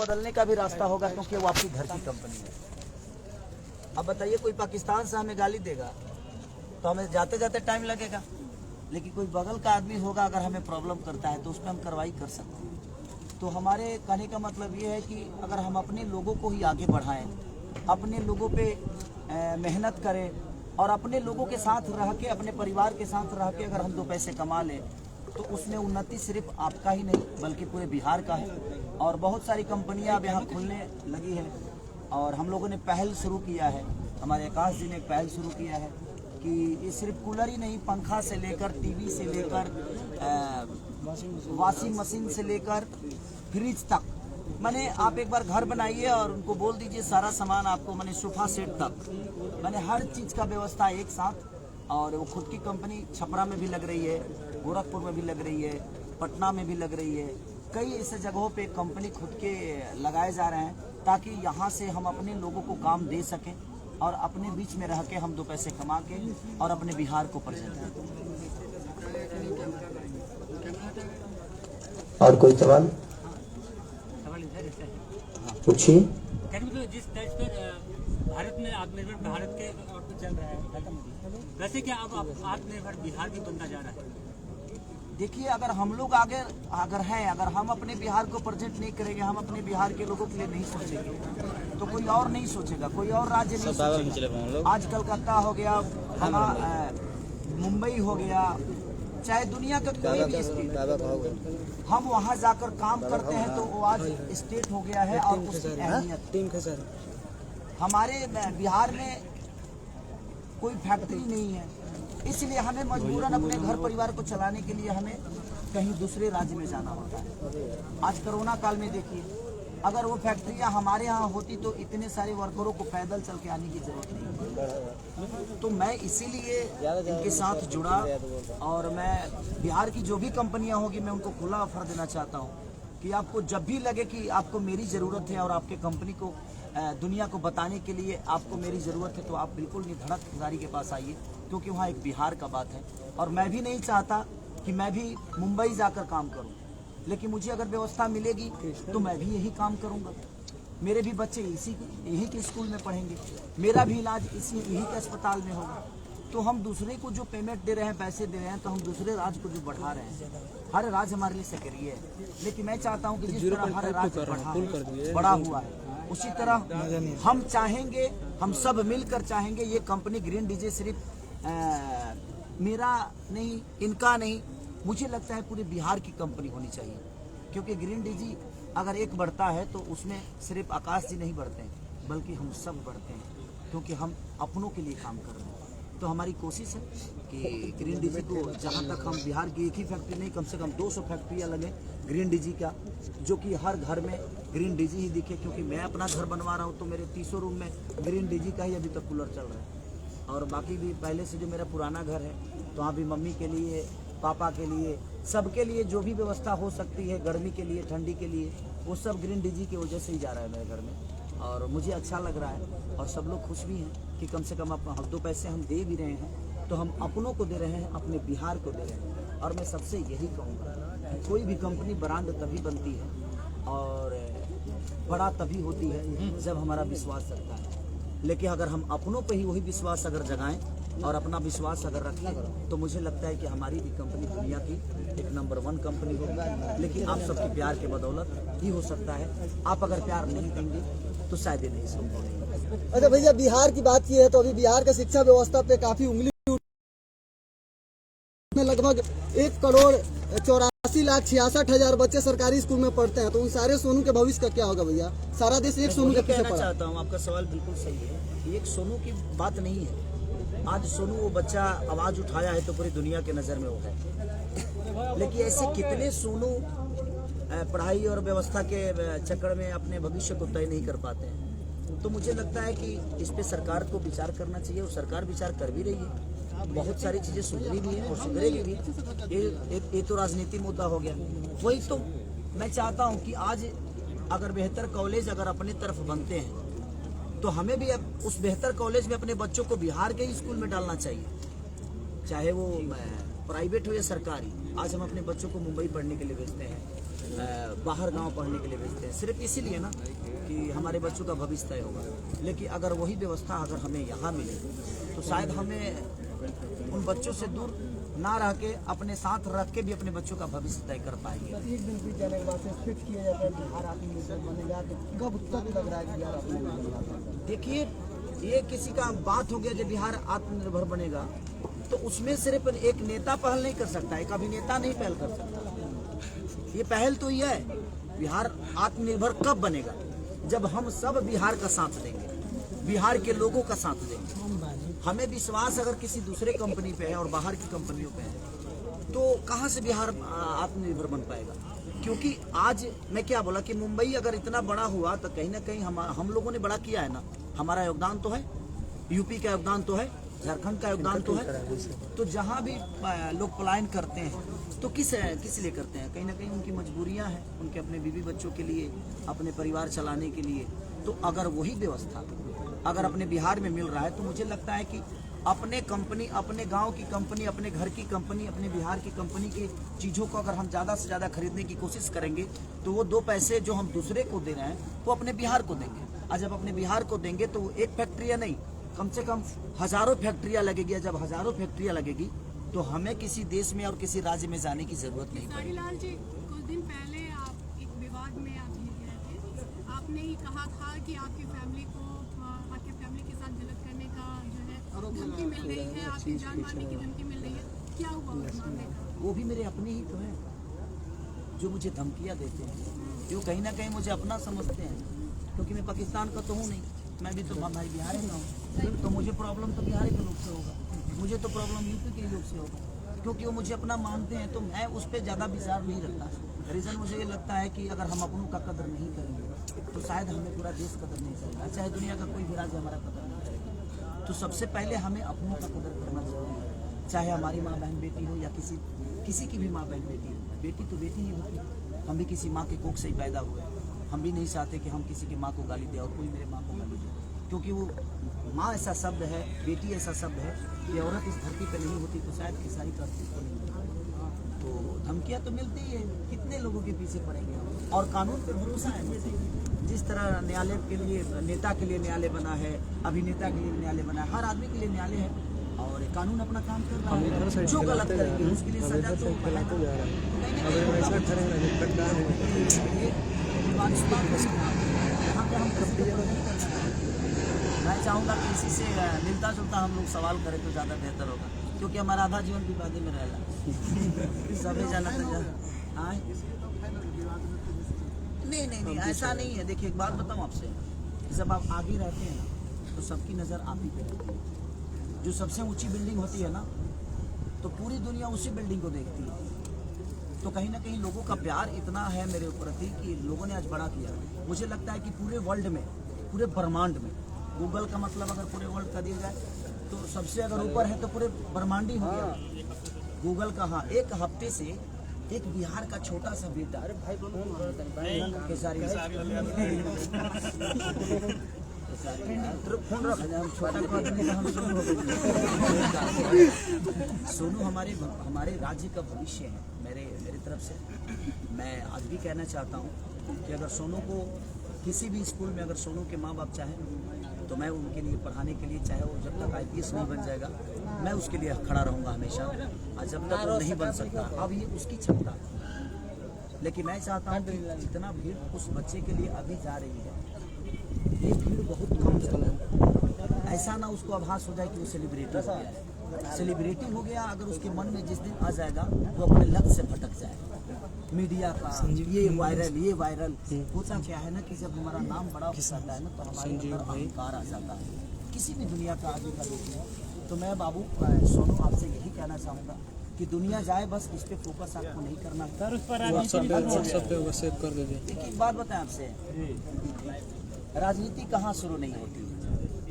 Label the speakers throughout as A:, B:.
A: बदलने का भी रास्ता होगा, क्योंकि वो आपकी घर की कंपनी है। अब बताइए, कोई पाकिस्तान से हमें गाली देगा तो हमें जाते जाते टाइम लगेगा, लेकिन कोई बगल का आदमी होगा अगर हमें प्रॉब्लम करता है तो उस पर हम कार्रवाई कर सकते हैं। तो हमारे कहने का मतलब ये है कि अगर हम अपने लोगों को ही आगे बढ़ाएं, अपने लोगों पे मेहनत करें और अपने लोगों के साथ रह के, अपने परिवार के साथ रह के अगर हम 2 पैसे कमा लें तो उसमें उन्नति सिर्फ आपका ही नहीं बल्कि पूरे बिहार का है। और बहुत सारी कंपनियां अब यहाँ खुलने लगी है और हम लोगों ने पहल शुरू किया है, हमारे आकाश जी ने एक पहल शुरू किया है कि ये सिर्फ कूलर ही नहीं, पंखा से लेकर टीवी से लेकर वॉशिंग मशीन से लेकर फ्रिज तक, मैंने आप एक बार घर बनाइए और उनको बोल दीजिए सारा सामान आपको, मैंने सोफा सेट तक, मैंने हर चीज़ का व्यवस्था एक साथ। और वो खुद की कंपनी छपरा में भी लग रही है, गोरखपुर में भी लग रही है, पटना में भी लग रही है, कई ऐसे जगहों पे कंपनी खुद के लगाए जा रहे हैं ताकि यहाँ से हम अपने लोगों को काम दे सकें और अपने बीच में रह के हम 2 पैसे कमा के और अपने बिहार को प्रेजेंट करें।
B: और कोई सवाल पूछिए।
C: जिस तर्ज पर भारत में आत्मनिर्भर भारत के और कुछ चल रहा है, वैसे क्या अब आत्मनिर्भर बिहार भी बनना जा रहा है?
A: देखिए, अगर हम लोग आगे अगर हम अपने बिहार को प्रेजेंट नहीं करेंगे, हम अपने बिहार के लोगों के लिए नहीं सोचेंगे तो कोई और नहीं सोचेगा, कोई और राज्य नहीं सोचेगा। आज कलकत्ता हो गया, मुंबई हो गया, चाहे दुनिया का कोई भी स्टेट, हम वहाँ जाकर काम करते हैं तो वो आज स्टेट हो गया है और उसकी अहमियत। हमारे बिहार में कोई फैक्ट्री नहीं है, इसलिए हमें मजबूरन अपने घर परिवार को चलाने के लिए हमें कहीं दूसरे राज्य में जाना होता है। आज कोरोना काल में देखिए, अगर वो फैक्ट्रियां हमारे यहाँ होती तो इतने सारे वर्करों को पैदल चल के आने की जरूरत नहीं। तो मैं इसीलिए इनके साथ जुड़ा और मैं बिहार की जो भी कंपनियां होगी मैं उनको खुला ऑफर देना चाहता हूँ कि आपको जब भी लगे कि आपको मेरी ज़रूरत है और आपके कंपनी को दुनिया को बताने के लिए आपको मेरी ज़रूरत है तो आप बिल्कुल निधड़क खिलाड़ी के पास आइए, क्योंकि वहाँ एक बिहार का बात है। और मैं भी नहीं चाहता कि मैं भी मुंबई जाकर काम करूँ, लेकिन मुझे अगर व्यवस्था मिलेगी तो मैं भी यही काम करूँगा। मेरे भी बच्चे यही के स्कूल में पढ़ेंगे, मेरा भी इलाज यही के अस्पताल में होगा। तो हम दूसरे को जो पेमेंट दे रहे हैं, पैसे दे रहे हैं, तो हम दूसरे राज्य को जो बढ़ा रहे हैं। हर राज्य हमारे लिए सक्रिय है, लेकिन मैं चाहता हूँ कि जिस तरह हर राज्य बड़ा हुआ है उसी तरह हम चाहेंगे, हम सब मिलकर चाहेंगे ये कंपनी ग्रीन डीजे सिर्फ मेरा नहीं, इनका नहीं, मुझे लगता है पूरे बिहार की कंपनी होनी चाहिए। क्योंकि ग्रीन डीजी अगर एक बढ़ता है तो उसमें सिर्फ आकाश जी नहीं बढ़ते हैं बल्कि हम सब बढ़ते हैं, क्योंकि हम अपनों के लिए काम कर रहे हैं। तो हमारी कोशिश है कि ग्रीन डीजी को जहाँ तक हम बिहार की एक ही फैक्ट्री नहीं, कम से कम 200 फैक्ट्रियाँ लगे ग्रीन डीजी का, जो कि हर घर में ग्रीन डीजी ही दिखे। क्योंकि मैं अपना घर बनवा रहा हूँ तो मेरे 300 रूम में ग्रीन डीजी का ही अभी तक कूलर चल रहा है। और बाकी भी पहले से जो मेरा पुराना घर है तो वहाँ भी मम्मी के लिए, पापा के लिए, सबके लिए जो भी व्यवस्था हो सकती है, गर्मी के लिए, ठंडी के लिए, वो सब ग्रीन डीजी की वजह से ही जा रहा है मेरे घर में। और मुझे अच्छा लग रहा है और सब लोग खुश भी हैं कि कम से कम हम 2 पैसे हम दे भी रहे हैं तो हम अपनों को दे रहे हैं, अपने बिहार को दे रहे हैं। और मैं सबसे यही कहूँगा, कोई भी कंपनी ब्रांड तभी बनती है और बड़ा तभी होती है जब हमारा विश्वास रखता है। लेकिन अगर हम अपनों पे ही वही विश्वास अगर जगाएं और अपना विश्वास अगर रखें तो मुझे लगता है कि हमारी भी कंपनी दुनिया की एक नंबर 1 कंपनी होगी। लेकिन आप सबके प्यार के बदौलत ही हो सकता है। आप अगर प्यार नहीं देंगे तो शायद नहीं संभव नहीं।
D: अच्छा भैया, बिहार की बात की है तो अभी बिहार का शिक्षा व्यवस्था पे काफी उंगली में लगभग 1,84,66,000 बच्चे सरकारी स्कूल में पढ़ते हैं, तो उन सारे सोनू के भविष्य का क्या होगा भैया? सारा देश एक सोनू के पीछे पड़ा।
A: चाहता हूँ, आपका सवाल बिल्कुल सही है। एक सोनू की बात नहीं है। आज सोनू वो बच्चा आवाज उठाया है तो पूरी दुनिया के नजर में हो गया। लेकिन ऐसे कितने सोनू पढ़ाई और व्यवस्था के चक्कर में अपने भविष्य को तय नहीं कर पाते हैं। तो मुझे लगता है कि इस पे सरकार को विचार करना चाहिए और सरकार विचार कर भी रही है। बहुत सारी चीजें सुधरी भी हैं और सुधरेगी भी। ये तो राजनीति मुद्दा हो गया। वही तो मैं चाहता हूं कि आज अगर बेहतर कॉलेज अगर अपने तरफ बनते हैं तो हमें भी अब उस बेहतर कॉलेज में अपने बच्चों को बिहार के ही स्कूल में डालना चाहिए, चाहे वो प्राइवेट हो या सरकारी। आज हम अपने बच्चों को मुंबई पढ़ने के लिए भेजते हैं, बाहर गांव पढ़ने के लिए भेजते हैं, सिर्फ इसीलिए ना कि हमारे बच्चों का भविष्य तय होगा। लेकिन अगर वही व्यवस्था अगर हमें यहाँ मिले तो शायद हमें उन बच्चों से दूर ना रह के अपने साथ रख के भी अपने बच्चों का भविष्य तय कर पाएंगे।
D: एक दिन बीत जाने के बाद से फिक्स किया जाता है बिहार आत्मनिर्भर बनेगा, तो कब तक लग रहा है कि बिहार आत्मनिर्भर?
A: देखिए, ये किसी का बात हो गया जब बिहार आत्मनिर्भर बनेगा, तो उसमें सिर्फ एक नेता पहल नहीं कर सकता, एक अभिनेता नहीं पहल कर सकता। ये पहल तो ये है, बिहार आत्मनिर्भर कब बनेगा? जब हम सब बिहार का साथ देंगे, बिहार के लोगों का साथ देंगे। हमें विश्वास अगर किसी दूसरे कंपनी पे है और बाहर की कंपनियों पे है, तो कहाँ से बिहार आत्मनिर्भर बन पाएगा? क्योंकि आज मैं क्या बोला कि मुंबई अगर इतना बड़ा हुआ तो कहीं ना कहीं हम लोगों ने बड़ा किया है ना, हमारा योगदान तो है, यूपी का योगदान तो है, झारखंड का योगदान तो है। तो जहाँ भी लोग पलायन करते हैं तो किस लिए करते हैं? कहीं ना कहीं उनकी मजबूरियाँ हैं, उनके अपने बीवी बच्चों के लिए, अपने परिवार चलाने के लिए। तो अगर वही व्यवस्था अगर अपने बिहार में मिल रहा है, तो मुझे लगता है कि अपने कंपनी, अपने गांव की कंपनी, अपने घर की कंपनी, अपने बिहार की कंपनी की चीज़ों को अगर हम ज़्यादा से ज़्यादा खरीदने की कोशिश करेंगे, तो वो 2 पैसे जो हम दूसरे को दे रहे हैं वो अपने बिहार को देंगे। और जब अपने बिहार को देंगे तो एक फैक्ट्रियाँ नहीं, कम से कम हज़ारों फैक्ट्रियाँ लगेगी। जब हज़ारों फैक्ट्रियाँ लगेगी तो हमें किसी देश में और किसी राज्य में जाने की ज़रूरत नहीं पड़ेगी।
B: लाल जी, कुछ दिन पहले आप एक विवाद में आप घिर गए थे। आपने ही कहा था कि आपकी फैमिली को, आपके फैमिली के साथ गलत करने का जो है धमकी मिल रही है, आपकी जान मारने की धमकी मिल रही है। क्या हुआ उस मामले का?
A: वो भी मेरे अपने ही तो हैं जो मुझे धमकियाँ देते हैं, जो कहीं ना कहीं मुझे अपना समझते हैं, क्योंकि मैं पाकिस्तान का तो हूँ नहीं, मैं भी तो भाई बिहार का हूँ। तो मुझे प्रॉब्लम तो बिहार के लोग से होगा, मुझे तो प्रॉब्लम यूपी के लोग से होगा, क्योंकि वो मुझे अपना मानते हैं। तो मैं उस पर ज़्यादा विचार नहीं रखता। रीज़न मुझे ये लगता है कि अगर हम अपनों का कदर नहीं करेंगे तो शायद हमें पूरा देश कदर नहीं करेगा, चाहे दुनिया का कोई भी राज्य हमारा कदर नहीं करेगा। तो सबसे पहले हमें अपनों का कदर करना जरूरी है, चाहे हमारी माँ बहन बेटी हो या किसी की भी माँ बहन बेटी हो। बेटी तो बेटी ही होती है, हम भी किसी माँ के कोख से ही पैदा हुए। हम भी नहीं चाहते कि हम किसी की माँ को गाली दें और कोई मेरे माँ को गाली दे, क्योंकि वो माँ ऐसा शब्द है, बेटी ऐसा शब्द है कि औरत इस धरती पर नहीं होती तो शायद खेसारी का अस्तित्व नहीं होता। तो धमकियाँ तो मिलती ही है, कितने लोगों के पीछे पड़ेंगे हम? और कानून पर भरोसा है मुझे। जिस तरह न्यायालय के लिए, नेता के लिए न्यायालय बना है, अभिनेता के लिए न्यायालय बना है, हर आदमी के लिए न्यायालय है और कानून अपना काम कर रहा है। जो गलत करेंगे उसके लिए सजा तो मैं चाहूँगा कि इसी से मिलता जुलता हम लोग सवाल करें तो ज़्यादा बेहतर होगा, क्योंकि हमारा आधा जीवन विवादे में रहेगा। सभी जाना तो नहीं, ऐसा नहीं है। देखिए, एक बात बताऊँ आपसे, जब आप आगे रहते हैं ना तो सबकी नज़र आप ही पे रहती है। जो सबसे ऊंची बिल्डिंग होती है ना, तो पूरी दुनिया उसी बिल्डिंग को देखती है। तो कहीं ना कहीं लोगों का प्यार इतना है मेरे प्रति कि लोगों ने आज बड़ा किया। मुझे लगता है कि पूरे वर्ल्ड में, पूरे ब्रह्मांड में, गूगल का मतलब अगर पूरे वर्ल्ड का दिया जाए तो सबसे अगर ऊपर है तो पूरे ब्रह्मांड ही हो गया गूगल का। हाँ, एक हफ्ते से एक बिहार का छोटा सा बेटा, अरे भाई खेसारी फोन रख, हम छोटा सोनू हमारे राज्य का भविष्य है। मेरे तरफ से मैं आज भी कहना चाहता हूँ कि अगर सोनू को किसी भी स्कूल में अगर सोनू के माँ बाप चाहें तो मैं उनके लिए पढ़ाने के लिए, चाहे वो जब तक IPS नहीं बन जाएगा, मैं उसके लिए खड़ा रहूँगा हमेशा। और जब तक वो नहीं बन सकता, अब ये उसकी क्षमता है। लेकिन मैं चाहता हूँ कि जितना भीड़ उस बच्चे के लिए अभी जा रही है, ये भीड़ बहुत कम चले। ऐसा ना उसको आभास हो जाए कि वो सेलिब्रिटी हो गया। सेलिब्रिटी हो गया अगर उसके मन में जिस दिन आ जाएगा वो अपने लक्ष्य से भटक जाएगा। मीडिया का ये वायरल होता क्या है ना कि जब हमारा नाम बड़ा हो जाता है ना तो हमारे अंदर अहंकार आ जाता है। किसी भी दुनिया का आगे का देखिए तो मैं बाबू सोनू आपसे यही कहना चाहूँगा कि दुनिया जाए, बस इस पे फोकस आपको नहीं करना है। देखिए, एक बात बताएं आपसे, राजनीति कहाँ शुरू नहीं होती।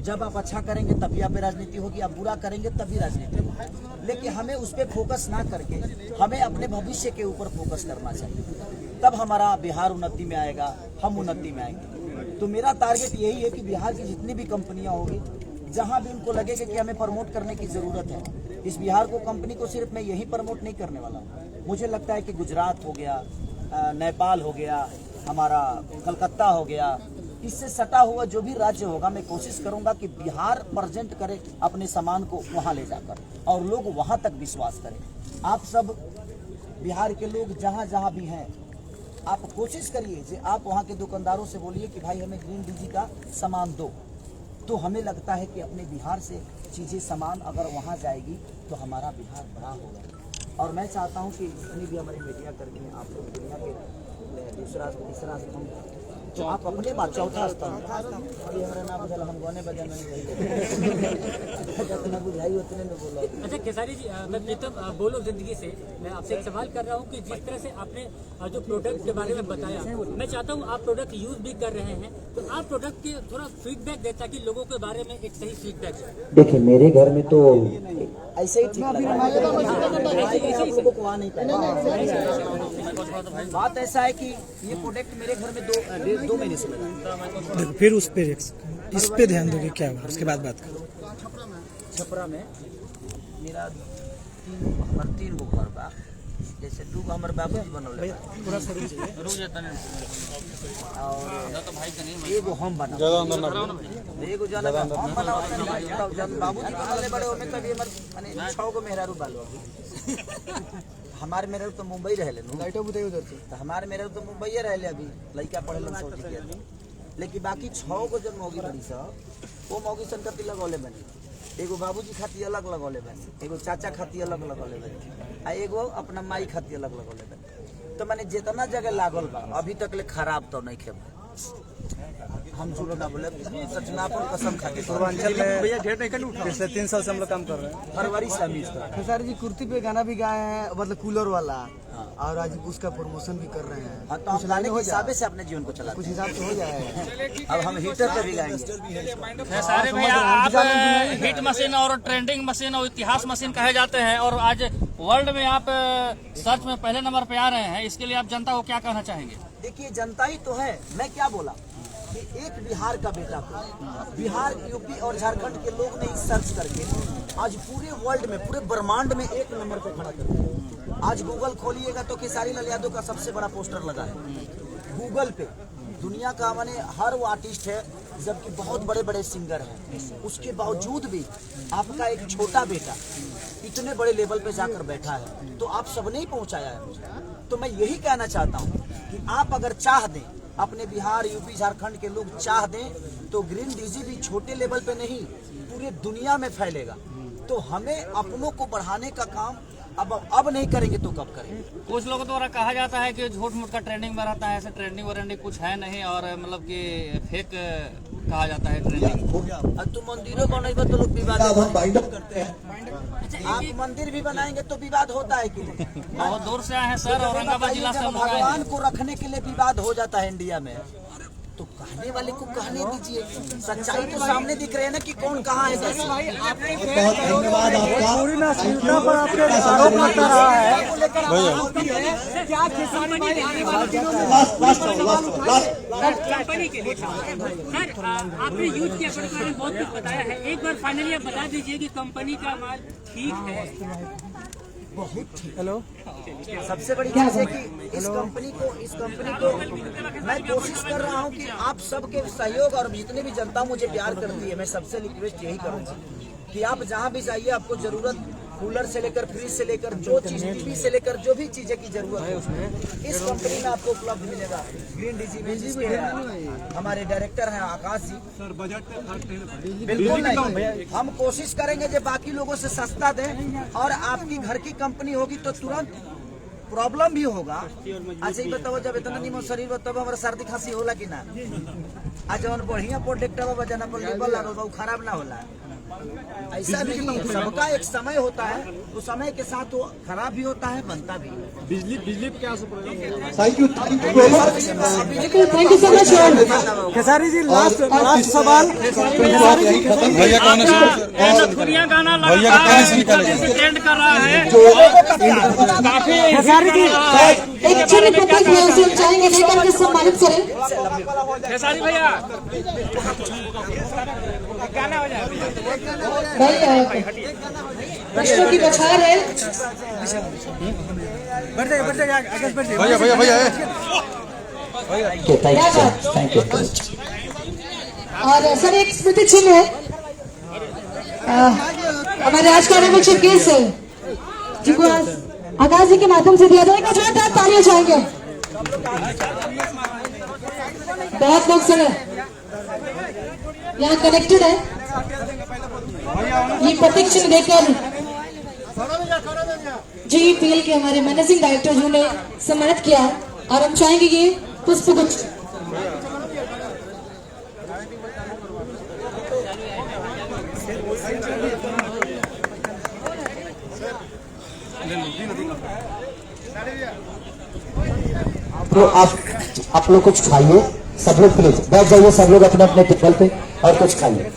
A: जब आप अच्छा करेंगे तभी आप पे राजनीति होगी, आप बुरा करेंगे तभी राजनीति होगी। लेकिन हमें उस पर फोकस ना करके हमें अपने भविष्य के ऊपर फोकस करना चाहिए, तब हमारा बिहार उन्नति में आएगा, हम उन्नति में आएंगे। तो मेरा टारगेट यही है कि बिहार की जितनी भी कंपनियां होगी, जहां भी उनको लगेगा कि हमें प्रमोट करने की ज़रूरत है, इस बिहार को कंपनी को सिर्फ मैं यही प्रमोट नहीं करने वाला हूँ। मुझे लगता है कि गुजरात हो गया, नेपाल हो गया, हमारा कलकत्ता हो गया, इससे सटा हुआ जो भी राज्य होगा, मैं कोशिश करूंगा कि बिहार प्रेजेंट करे अपने सामान को वहां ले जाकर, और लोग वहां तक विश्वास करें। आप सब बिहार के लोग जहां जहां भी हैं, आप कोशिश करिए कि आप वहां के दुकानदारों से बोलिए कि भाई हमें ग्रीन डीजी का सामान दो। तो हमें लगता है कि अपने बिहार से चीज़ें सामान अगर वहां जाएगी तो हमारा बिहार बड़ा होगा। और मैं चाहता हूं कि जितनी भी हमारी मीडिया कर्मी हैं, आप लोग दुनिया के तीसरा स्तंभ, तो आप अपने बात चौथा स्तंभ, अभी हमारा ना बुझल, हम गाने बजाने जितना बुझाई उतने में बोला।
C: अच्छा खेसारी जी, मैं प्रीतम बोलो जिंदगी से मैं आपसे एक सवाल कर रहा हूँ कि जिस तरह से आपने जो प्रोडक्ट के बारे में बताया, मैं चाहता हूँ आप प्रोडक्ट यूज भी कर रहे हैं, तो आप प्रोडक्ट के थोड़ा फीडबैक दें ताकि लोगों के बारे में एक सही फीडबैक हो।
A: देखिए मेरे घर में तो ऐसे ही ठीक लगा, आप लोगों को वहाँ नहीं पहना। बात ऐसा है कि ये प्रोडक्ट मेरे घर में 2 महीने से लगा।
E: फिर उस पे इस पे ध्यान दोगे क्या हुआ, उसके बाद बात करो।
A: छपरा में मेरा 3 गो घर बा, जैसे 2 गो हमारे बाबू जी बनौले और एगो हम बना, एगो जना हम बनाओ जन बाबू जी बनौले बड़े ओमे तभी माने 6 गो मेहरारू बालो। हमारे मेहरारू तो मुंबई रहले नु, लाइटो बुते उधर से, तो हमारे मेहरारू तो मुंबई रहले, अभी लइका पढ़े लन सब जी, लेकिन बाकी 6 गो जन मौगी बड़ी सब, वो मौगी सन कति लगौले बनी। एगो बाबूजी खाती अलग लगौले बनी, एगो चाचा खाती अलग लगौले बनी, आ एगो अपना माई खाती अलग लगौले बनी। तो माने जितना जगह लागल बा अभी तक ले खराब तो नहीं खे, हम झूठ ना बोले, सच में अपन कसम खा के।
E: पूर्वांचल में भैया ढेर नहीं उठा, पिछले 3 साल से हम लोग काम कर रहे हैं।
A: फरवरी से हम यूज कर रहे हैं।
D: खेसारी जी कुर्ती पे गाना भी गाए हैं, मतलब कूलर वाला, और आज उसका प्रमोशन भी कर रहे हैं।
A: हाँ, तो हम गाने के हिसाब से अपने जीवन को चलाते
D: कुछ हिसाब से हो जाए।
A: अब हम हीटर पे भी गाएंगे।
F: सारे भैया आप हिट मशीन और ट्रेंडिंग मशीन और इतिहास मशीन कहे जाते हैं, और आज वर्ल्ड में आप सर्च में पहले नंबर पे आ रहे हैं, इसके लिए आप जनता को क्या कहना चाहेंगे?
A: देखिए जनता ही तो है, मैं क्या बोला कि एक बिहार का बेटा को बिहार, यूपी और झारखंड के लोग ने इस सर्च करके आज पूरे वर्ल्ड में, पूरे ब्रह्मांड में 1 नंबर पे खड़ा कर दिया। आज गूगल खोलिएगा तो खेसारी लाल यादव का सबसे बड़ा पोस्टर लगा है गूगल पे। दुनिया का माने हर वो आर्टिस्ट है, जबकि बहुत बड़े बड़े सिंगर हैं, उसके बावजूद भी आपका एक छोटा बेटा इतने बड़े लेवल पे जाकर बैठा है, तो आप सबने ही पहुंचाया है मुझे। तो मैं यही कहना चाहता हूँ कि आप अगर चाह दें, अपने बिहार, यूपी, झारखंड के लोग चाह दें, तो ग्रीन डीजी भी छोटे लेवल पे नहीं पूरे दुनिया में फैलेगा। तो हमें अपनों को बढ़ाने का काम अब नहीं करेंगे तो कब करेंगे?
F: कुछ लोगों द्वारा कहा जाता है कि झूठ मूठ का ट्रेंडिंग में रहता है, ऐसे ट्रेंडिंग वरेंडिंग कुछ है नहीं, और मतलब कि फेक कहा जाता है ट्रेंडिंग।
A: अब तुम मंदिरों बनाएगा तो लोग विवाद करते हैं, आप मंदिर भी बनाएंगे तो विवाद होता है कि नहीं?
F: बहुत दूर से आए हैं सर, औरंगाबाद जिला से हम लोग आए हैं।
A: भगवान को रखने के लिए विवाद हो जाता है इंडिया में, तो कहने वाले को कहने दीजिए, सच्चाई तो सामने दिख रहे हैं ना कि कौन कहाँ है। कैसे
E: बहुत धन्यवाद आपका, पूरी नाश्ता पर आपके आरोप लगता रहा है
C: कंपनी के लिए सर, आपने यूज किया के बारे में बहुत कुछ बताया है, एक बार फाइनली आप बता दीजिए कि कंपनी का माल ठीक है?
E: हेलो,
A: सबसे बड़ी चीज है कि इस कंपनी को मैं कोशिश कर रहा हूं कि आप सबके सहयोग और जितने भी जनता मुझे प्यार करती है, मैं सबसे रिक्वेस्ट यही करूंगा कि आप जहां भी जाइए, आपको जरूरत कूलर से लेकर फ्रिज से लेकर जो चीज, टीवी से लेकर जो भी चीजें की जरूरत है इस कंपनी में आपको उपलब्ध मिलेगा। ग्रीन डीजी में जिसके हमारे डायरेक्टर हैं आकाश जी, सर बजट बिल्कुल नहीं, हम कोशिश करेंगे जो बाकी लोगों से सस्ता दें, और आपकी घर की कंपनी होगी तो तुरंत प्रॉब्लम भी होगा। अच्छा ये बताओ, जब इतना निमन शरीर तब हमारा सर्दी खांसी होला कि ना? आज जब बढ़िया प्रोडक्ट बजाना पर लेबल लागल बा, खराब ना होला, ऐसा नहीं है। सबका एक समय होता है, तो समय के साथ वो खराब भी होता है, बनता भी है।
E: बिजली पे क्या असर पड़ेगा?
D: Thank you so much Khesari ji. Last सवाल
E: भैया कौन
F: दुनिया गाना ट्रेंड कर रहा है काफी।
D: खेसारी जी
G: एक क्षण प्रत्येक चाहेंगे नेता के सम्मानित करें।
F: खेसारी भैया गाना हो जाए।
G: भाई प्रश्नों की बौछार है।
E: भैया भैया भैया
G: क्या बात, थैंक यू। और सर एक स्मृति चिन्ह है हमारे आज का में चीफ गेस्ट है जिनको आकाश जी के माध्यम से दिया जाएगा। जोरदार तालियां चाहेंगे। बहुत लोग सर यहाँ कनेक्टेड है। ये प्रतीक चिन्ह देकर JEPL के हमारे मैनेजिंग डायरेक्टर जिन्होंने सम्मानित किया और हम चाहेंगे ये पुष्पगुच्छ
H: तो आप लोग कुछ खाइए, सब लोग प्लीज बैठ जाइए, सब लोग अपने अपने टेबल पे और कुछ खाइए।